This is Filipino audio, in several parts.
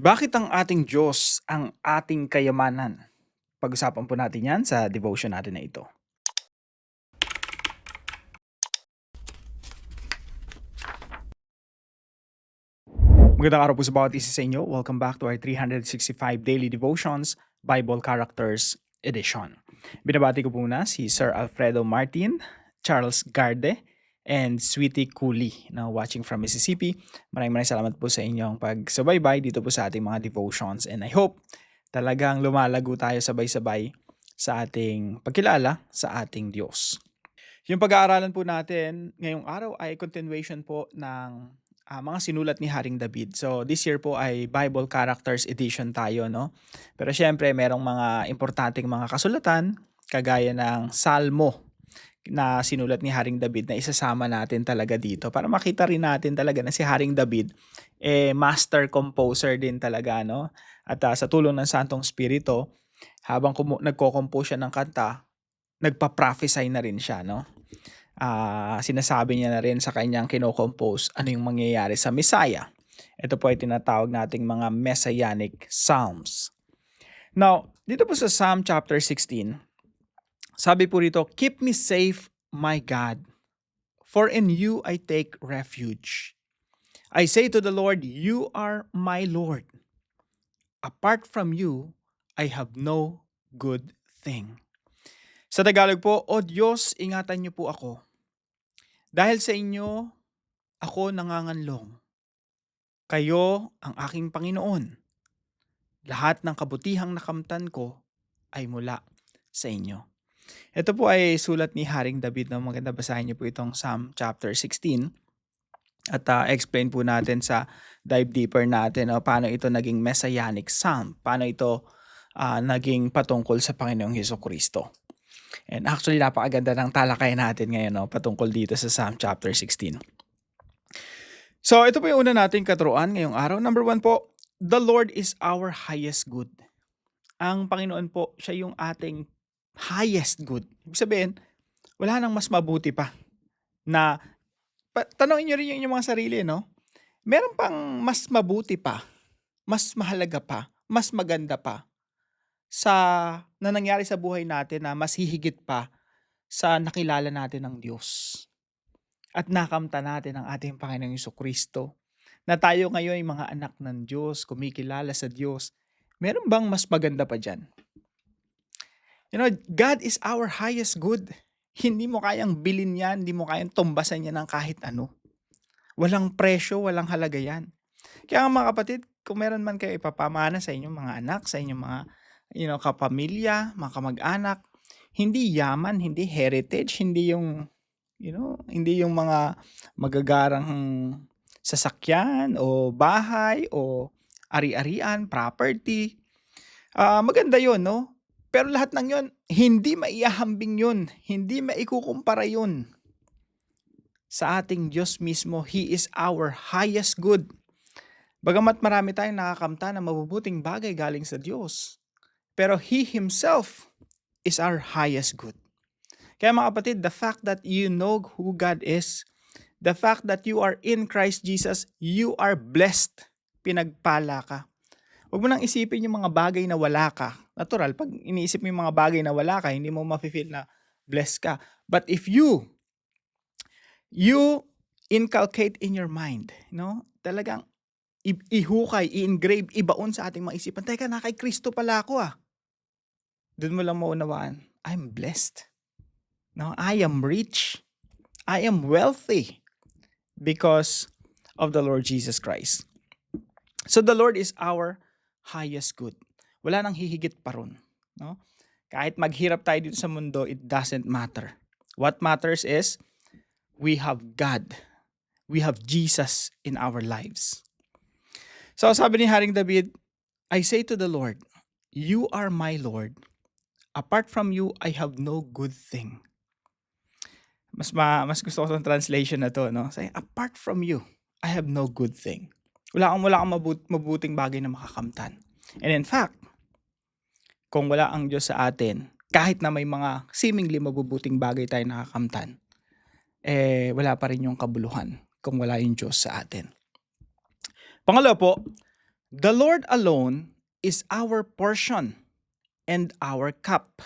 Bakit ang ating Diyos ang ating kayamanan? Pag-usapan po natin 'yan sa devotion natin na ito. Magandang araw po sa bawat isa sa inyo. Welcome back to our 365 Daily Devotions Bible Characters Edition. Binabati ko po muna si Sir Alfredo Martin, Charles Garde, and Sweetie Cooley na watching from Mississippi. Maraming salamat po sa inyong pagsubaybay dito po sa ating mga devotions, and I hope talagang lumalago tayo sabay-sabay sa ating pagkilala sa ating Diyos. Yung pag-aaralan po natin ngayong araw ay continuation po ng mga sinulat ni Haring David. So this year po ay Bible Characters Edition tayo, no? Pero syempre merong mga importanteng mga kasulatan kagaya ng Salmo na sinulat ni Haring David na isasama natin talaga dito para makita rin natin talaga na si Haring David master composer din talaga, no? At sa tulong ng Santong Espiritu, habang nagko-compose siya ng kanta, nagpa-prophesy na rin siya, no? Sinasabi niya na rin sa kanyang kino-compose ano yung mangyayari sa Messiah. Ito po ay tinatawag nating mga Messianic Psalms. Now, dito po sa Psalm chapter 16, sabi po rito, "Keep me safe, my God, for in you I take refuge. I say to the Lord, you are my Lord. Apart from you, I have no good thing." Sa Tagalog po, "O Diyos, ingatan niyo po ako. Dahil sa inyo, ako nanganganlong. Kayo ang aking Panginoon. Lahat ng kabutihang nakamtan ko ay mula sa inyo." Ito po ay sulat ni Haring David. No? Maganda basahin niyo po itong Psalm chapter 16. At explain po natin sa dive deeper natin paano ito naging Messianic Psalm. Paano ito naging patungkol sa Panginoong Hesukristo. And actually, napakaganda ng talakayan natin ngayon patungkol dito sa Psalm chapter 16. So, ito po yung una nating katuruan ngayong araw. Number 1 po, the Lord is our highest good. Ang Panginoon po, siya yung ating highest good. Ibig sabihin, wala nang mas mabuti pa. Na, tanongin nyo rin yung inyong mga sarili, no? Meron pang mas mabuti pa, mas mahalaga pa, mas maganda pa na nangyari sa buhay natin na mas hihigit pa sa nakilala natin ng Diyos. At nakamta natin ang ating Panginoong Hesukristo. Na tayo ngayon ay mga anak ng Diyos, kumikilala sa Diyos. Meron bang mas maganda pa dyan? You know, God is our highest good. Hindi mo kayang bilhin yan, hindi mo kayang tumbasan yan ng kahit ano. Walang presyo, walang halaga yan. Kaya mga kapatid, kung meron man kayo ipapamana sa inyong mga anak, sa inyong mga kapamilya, mga kamag-anak, hindi yaman, hindi heritage, hindi yung hindi yung mga magagarang sasakyan o bahay o ari-arian, property. Maganda 'yon, no? Pero lahat ng 'yon, hindi maihahambing 'yon, hindi maikukumpara 'yon sa ating Diyos mismo. He is our highest good. Bagamat marami tayong nakakamta na mabubuting bagay galing sa Diyos, pero He Himself is our highest good. Kaya mga kapatid, the fact that you know who God is, the fact that you are in Christ Jesus, you are blessed. Pinagpala ka. Huwag mo nang isipin yung mga bagay na wala ka. Natural, pag iniisip mo yung mga bagay na wala ka, hindi mo mafe-feel na blessed ka. But if you inculcate in your mind, talagang ihukay, i-engrave, ibaon sa ating mga isipan, teka, na kay Kristo pala ako Doon mo lang maunawaan, I'm blessed. No, I am rich. I am wealthy because of the Lord Jesus Christ. So the Lord is our highest good. Wala nang hihigit pa ron. No? Kahit maghirap tayo dito sa mundo, it doesn't matter. What matters is we have God. We have Jesus in our lives. So sabi ni Haring David, I say to the Lord, you are my Lord. Apart from you, I have no good thing. Mas gusto ko sa translation na to, no? Say, apart from you, I have no good thing. Wala kang mabuting bagay na makakamtan. And in fact, kung wala ang Diyos sa atin, kahit na may mga seemingly mabubuting bagay tayo nakakamtan, wala pa rin yung kabuluhan kung wala yung Diyos sa atin. Pangalawa po, The Lord alone is our portion and our cup.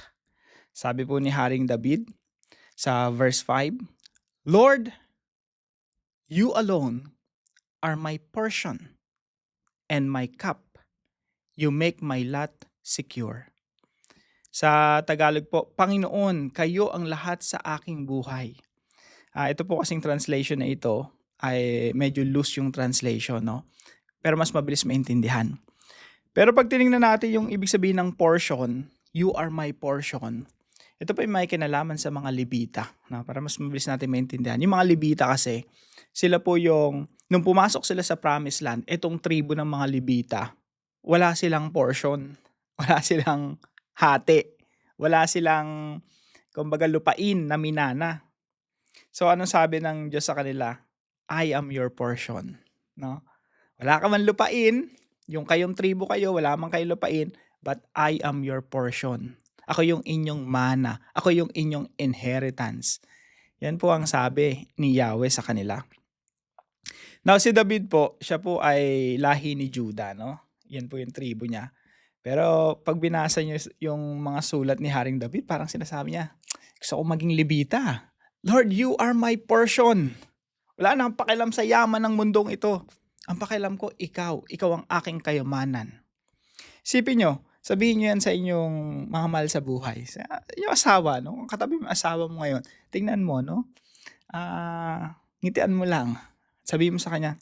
Sabi po ni Haring David sa verse 5, Lord, you alone are my portion and my cup. You make my lot secure. Sa Tagalog po, Panginoon, kayo ang lahat sa aking buhay. Ito po kasing translation na ito ay medyo loose yung translation, no? Pero mas mabilis maintindihan. Pero pag tinignan natin yung ibig sabihin ng portion, you are my portion. Ito pa yung may kinalaman sa mga Levita, no? Para mas mabilis natin maintindihan. Yung mga Levita kasi, sila po yung, nung pumasok sila sa Promised Land, itong tribo ng mga Levita, wala silang portion, wala silang hati, wala silang, kumbaga, lupain na minana. So, anong sabi ng Diyos sa kanila? I am your portion. No? Wala ka man lupain, yung kayong tribo kayo, wala man kayo lupain, but I am your portion. Ako yung inyong mana. Ako yung inyong inheritance. Yan po ang sabi ni Yahweh sa kanila. Now, si David po, siya po ay lahi ni Judah, no? Yan po yung tribo niya. Pero pag binasa niyo yung mga sulat ni Haring David, parang sinasabi niya, gusto ko maging Levita. Lord, you are my portion. Wala nang pakialam sa yaman ng mundong ito. Ang pakialam ko, ikaw ang aking kayamanan. Sipin nyo, sabihin nyo yan sa inyong mga mahal sa buhay. Sa inyong asawa, no? Ang katabi mo asawa mo ngayon, tingnan mo, no? Ngitian mo lang. Sabihin mo sa kanya,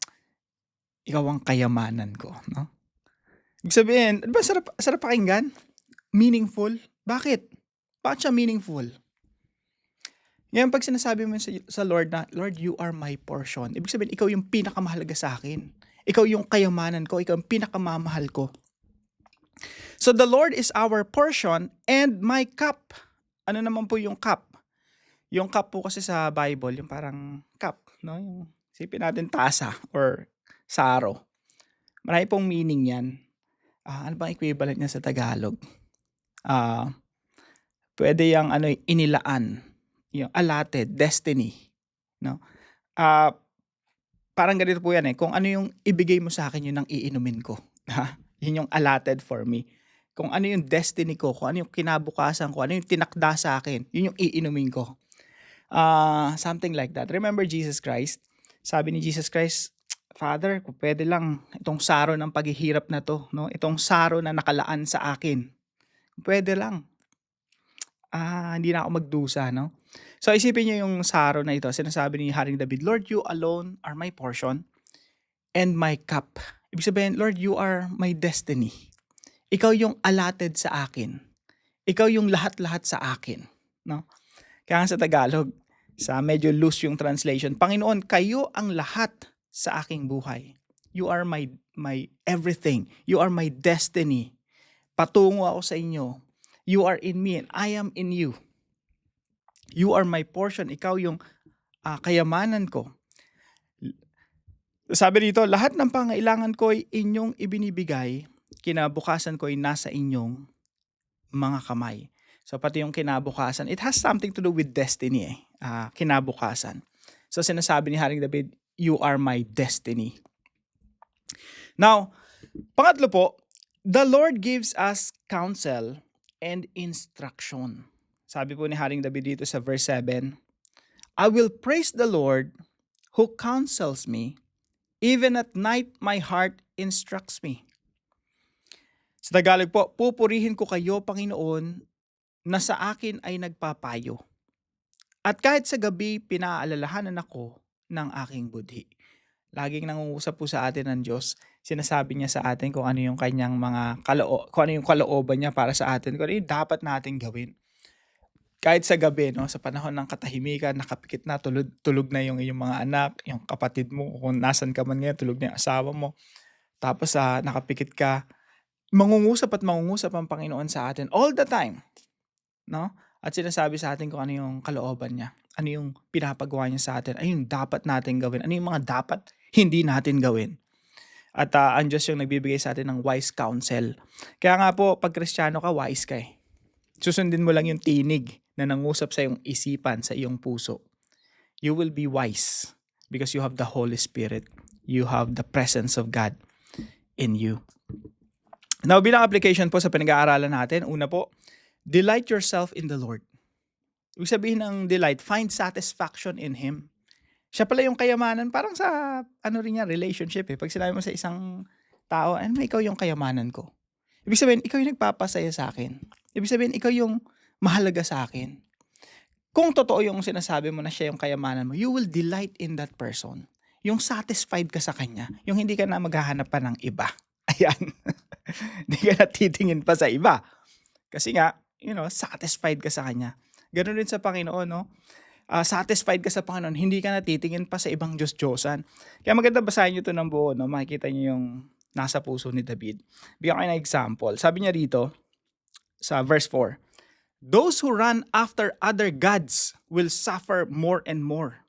ikaw ang kayamanan ko, no? Ibig sabihin, di ba sarap pakinggan? Meaningful. Bakit? Bakit siya meaningful? Ngayon, pag sinasabi mo sa Lord na, Lord, you are my portion. Ibig sabihin, ikaw yung pinakamahalaga sa akin. Ikaw yung kayamanan ko. Ikaw yung pinakamamahal ko. So, the Lord is our portion and my cup. Ano naman po yung cup? Yung cup po kasi sa Bible, yung parang cup, no? Yung, isipin natin tasa or saro. Marami pong meaning yan. Ano bang equivalent niya sa Tagalog? Pwede yung inilaan, yung allotted, destiny, no? Parang ganito po yan kung ano yung ibigay mo sa akin, yun ang iinumin ko. Yun yung allotted for me. Kung ano yung destiny ko, kung ano yung kinabukasan ko, ano yung tinakda sa akin, yun yung iinumin ko. Something like that. Remember Jesus Christ? Sabi ni Jesus Christ, Father, kung pwede lang itong saro ng paghihirap na to, no? Itong saro na nakalaan sa akin. Pwede lang. Hindi na ako magdusa, no? So isipin niyo yung saro na ito. Sinasabi ni Haring David, Lord, you alone are my portion and my cup. Ibig sabihin, Lord, you are my destiny. Ikaw yung allotted sa akin. Ikaw yung lahat-lahat sa akin, no? Kaya sa Tagalog, sa medyo loose yung translation, Panginoon, kayo ang lahat sa aking buhay. You are my everything. You are my destiny. Patungo ako sa inyo. You are in me and I am in you. You are my portion. Ikaw yung kayamanan ko. Sabi dito, lahat ng pangailangan ko ay inyong ibinibigay. Kinabukasan ko ay nasa inyong mga kamay. So pati yung kinabukasan, it has something to do with destiny kinabukasan. So sinasabi ni Haring David, you are my destiny. Now, pangatlo po, the Lord gives us counsel and instruction. Sabi po ni Haring David dito sa verse 7, I will praise the Lord who counsels me. Even at night, my heart instructs me. Sa Tagalog po, pupurihin ko kayo, Panginoon, na sa akin ay nagpapayo. At kahit sa gabi, pinaalalahanan ako ng aking budhi. Laging nangungusap po sa atin ng Diyos. Sinasabi niya sa atin kung ano yung kanyang kung ano yung kalooban niya para sa atin, kung ano yung dapat natin gawin. Kahit sa gabi, no, sa panahon ng katahimikan, nakapikit na, tulog na yung iyong mga anak, yung kapatid mo, kung nasan ka man ngayon, tulog na yung asawa mo. Tapos nakapikit ka, mangungusap ang Panginoon sa atin all the time. No? At sinasabi sa atin kung ano yung kalooban niya, ano yung pinapagawa niya sa atin, ano yung dapat natin gawin, ano yung mga dapat hindi natin gawin. At ang Diyos yung nagbibigay sa atin ng wise counsel. Kaya nga po, pag Kristiyano ka, wise ka eh. Susundin mo lang yung tinig na nangusap sa iyong isipan, sa iyong puso. You will be wise because you have the Holy Spirit. You have the presence of God in you. Now, bilang application po sa pinag-aaralan natin, una po, delight yourself in the Lord. Ibig sabihin ng delight, find satisfaction in Him. Siya pala yung kayamanan, parang sa, rin yan, relationship eh. Pag sinabi mo sa isang tao, ikaw yung kayamanan ko. Ibig sabihin, ikaw yung nagpapasaya sa akin. Ibig sabihin, ikaw yung mahalaga sa akin. Kung totoo yung sinasabi mo na siya yung kayamanan mo, you will delight in that person. Yung satisfied ka sa kanya. Yung hindi ka na maghahanap pa ng iba. Ayan. Hindi ka na titingin pa sa iba. Kasi nga, satisfied ka sa kanya. Ganun din sa Panginoon, no? Satisfied ka sa Panginoon, hindi ka na titingin pa sa ibang Diyos-Diyosan. Kaya maganda basahin nyo ito ng buo, no? Makikita nyo yung nasa puso ni David. Bigyan ko kayo ng example. Sabi niya rito, sa verse 4, those who run after other gods will suffer more and more.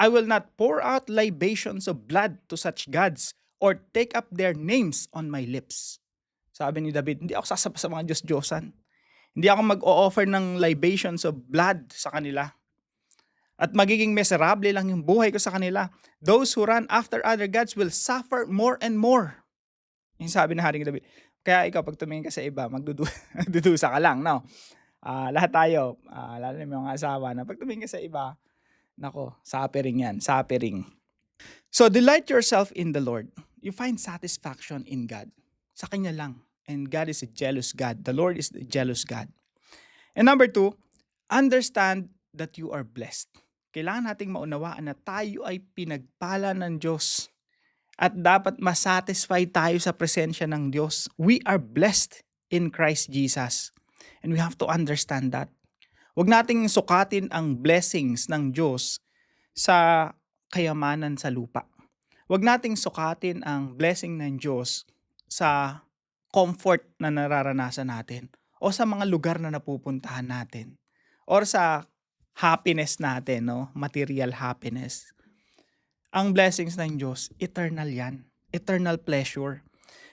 I will not pour out libations of blood to such gods or take up their names on my lips. Sabi ni David, hindi ako sasapa sa mga Diyos-Diyosan. Hindi ako mag-o-offer ng libations of blood sa kanila. At magiging miserable lang yung buhay ko sa kanila. Those who run after other gods will suffer more and more. Yung sabi na Haring David. Kaya ikaw, pag tumingin ka sa iba, magdudusa ka lang. No? Lahat tayo, lalo na mga asawa, na pag tumingin ka sa iba, nako, suffering yan, suffering. So, delight yourself in the Lord. You find satisfaction in God. Sa Kanya lang. And God is a jealous God. The Lord is the jealous God. And number 2, understand that you are blessed. Kailangan nating maunawaan na tayo ay pinagpala ng Diyos at dapat masatisfy tayo sa presensya ng Diyos. We are blessed in Christ Jesus. And we have to understand that. Huwag nating sukatin ang blessings ng Diyos sa kayamanan sa lupa. Huwag nating sukatin ang blessing ng Diyos sa comfort na nararanasan natin o sa mga lugar na napupuntahan natin or sa happiness natin, no? Material happiness. Ang blessings ng Diyos, eternal yan. Eternal pleasure.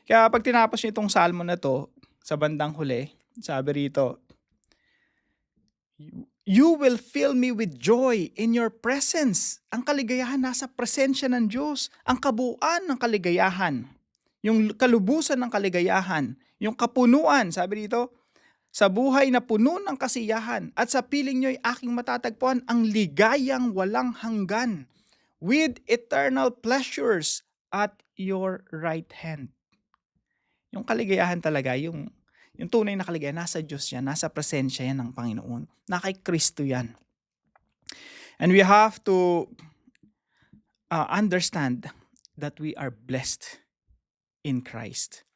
Kaya pag tinapos niyo itong salmo na to, sa bandang huli, sabi rito, you will fill me with joy in your presence. Ang kaligayahan nasa presensya ng Diyos. Ang kabuuan ng kaligayahan. Yung kalubusan ng kaligayahan. Yung kapunuan, sabi dito, sa buhay na puno ng kasiyahan at sa piling nyo'y aking matatagpuan ang ligayang walang hanggan with eternal pleasures at your right hand. Yung kaligayahan talaga, yung tunay na kaligayahan, nasa Diyos yan, nasa presensya yan ng Panginoon. Na kay Kristo yan. And we have to understand that we are blessed in Christ.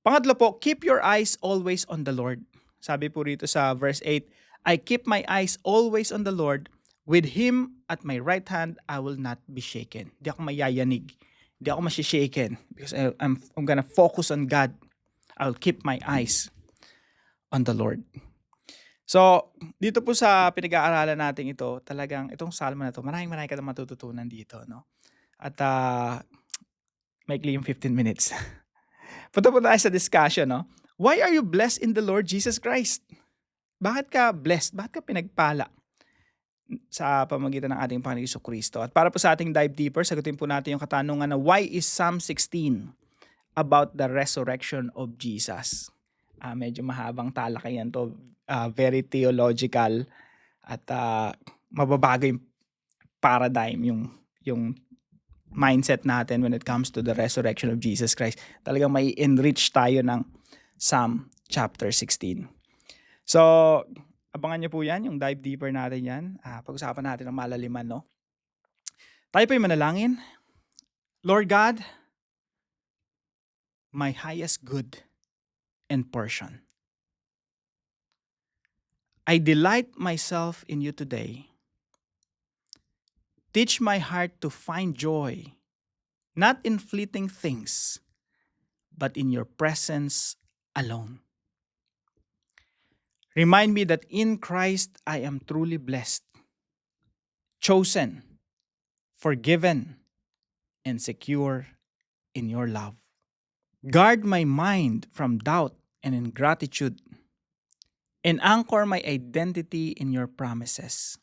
Pangatlo po, keep your eyes always on the Lord. Sabi po rito sa verse 8, I keep my eyes always on the Lord. With Him at my right hand, I will not be shaken. Di ako mayayanig. Di ako masishaken. Because I'm gonna focus on God. I'll keep my eyes on the Lord. So, dito po sa pinag-aaralan natin ito, talagang itong salmo na ito, maraming ka na matututunan dito. No? At maikli yung 15 minutes. Punta po tayo sa discussion, no? Why are you blessed in the Lord Jesus Christ? Bakit ka blessed? Bakit ka pinagpala sa pamagitan ng ating Panginoon Jesucristo? At para po sa ating dive deeper, sagutin po natin yung katanungan na why is Psalm 16 about the resurrection of Jesus? Medyo mahabang talakayan to, very theological at mababago yung paradigm, yung mindset natin when it comes to the resurrection of Jesus Christ. Talagang may enrich tayo ng Psalm chapter 16. So, abangan niyo po yan, yung dive deeper natin yan. Pag-usapan natin ng malaliman, no? Tayo po yung manalangin. Lord God, my highest good and portion. I delight myself in you today. Teach my heart to find joy, not in fleeting things, but in your presence alone. Remind me that in Christ I am truly blessed, chosen, forgiven, and secure in your love. Guard my mind from doubt and ingratitude, and anchor my identity in your promises.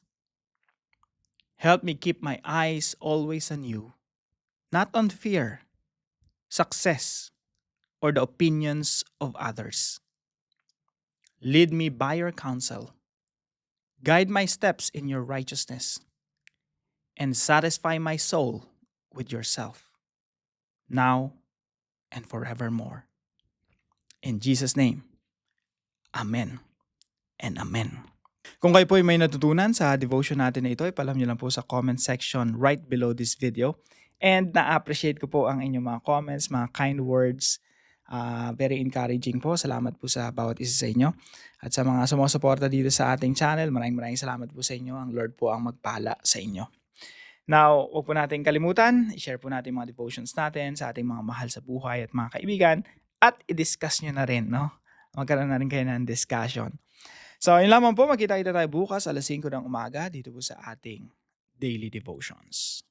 Help me keep my eyes always on you, not on fear, success, or the opinions of others. Lead me by your counsel. Guide my steps in your righteousness, and satisfy my soul with yourself, now and forevermore. In Jesus' name, Amen and Amen. Kung kayo po ay may natutunan sa devotion natin na ito, ipalam nyo lang po sa comment section right below this video. And na-appreciate ko po ang inyong mga comments, mga kind words. Very encouraging po. Salamat po sa bawat isa sa inyo. At sa mga sumusuporta dito sa ating channel, maraming salamat po sa inyo. Ang Lord po ang magpala sa inyo. Now, huwag po natin kalimutan, i-share po natin mga devotions natin sa ating mga mahal sa buhay at mga kaibigan at i-discuss nyo na rin, no? Magkaroon na rin kayo ng discussion. So, yun lamang po. Magkita-kita tayo bukas alas 5 ng umaga dito po sa ating Daily Devotions.